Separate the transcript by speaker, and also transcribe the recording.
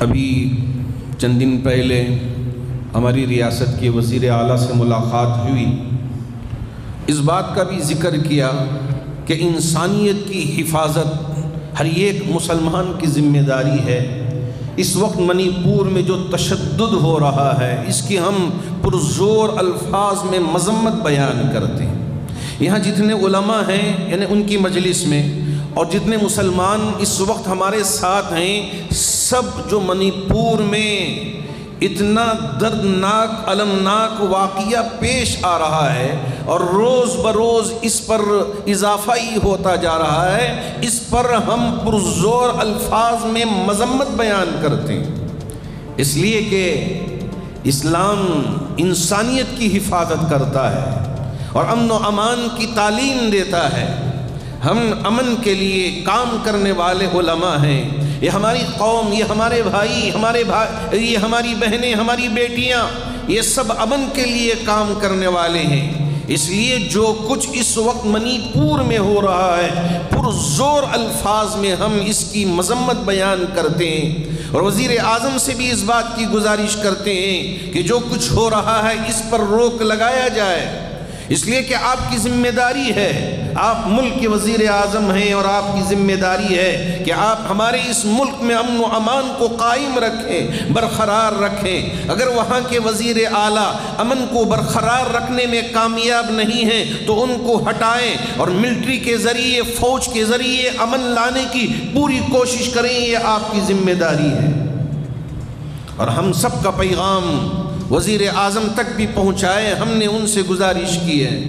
Speaker 1: ابھی چند دن پہلے ہماری ریاست کے وزیر اعلیٰ سے ملاقات ہوئی، اس بات کا بھی ذکر کیا کہ انسانیت کی حفاظت ہر ایک مسلمان کی ذمہ داری ہے۔ اس وقت منی پور میں جو تشدد ہو رہا ہے اس کی ہم پرزور الفاظ میں مذمت بیان کرتے ہیں۔ یہاں جتنے علماء ہیں یعنی ان کی مجلس میں اور جتنے مسلمان اس وقت ہمارے ساتھ ہیں، سب جو منی پور میں اتنا دردناک المناک واقعہ پیش آ رہا ہے اور روز بروز اس پر اضافہ ہی ہوتا جا رہا ہے، اس پر ہم پرزور الفاظ میں مذمت بیان کرتے ہیں، اس لیے کہ اسلام انسانیت کی حفاظت کرتا ہے اور امن و امان کی تعلیم دیتا ہے۔ ہم امن کے لیے کام کرنے والے علماء ہیں، یہ ہماری قوم، یہ ہمارے بھائی، یہ ہماری بہنیں، ہماری بیٹیاں، یہ سب امن کے لیے کام کرنے والے ہیں۔ اس لیے جو کچھ اس وقت منی پور میں ہو رہا ہے پرزور الفاظ میں ہم اس کی مذمت بیان کرتے ہیں اور وزیر اعظم سے بھی اس بات کی گزارش کرتے ہیں کہ جو کچھ ہو رہا ہے اس پر روک لگایا جائے، اس لیے کہ آپ کی ذمہ داری ہے، آپ ملک کے وزیر اعظم ہیں اور آپ کی ذمہ داری ہے کہ آپ ہمارے اس ملک میں امن و امان کو قائم رکھیں، برقرار رکھیں۔ اگر وہاں کے وزیر اعلیٰ امن کو برقرار رکھنے میں کامیاب نہیں ہیں تو ان کو ہٹائیں اور ملٹری کے ذریعے، فوج کے ذریعے امن لانے کی پوری کوشش کریں، یہ آپ کی ذمہ داری ہے۔ اور ہم سب کا پیغام وزیر اعظم تک بھی پہنچائے، ہم نے ان سے گزارش کی ہے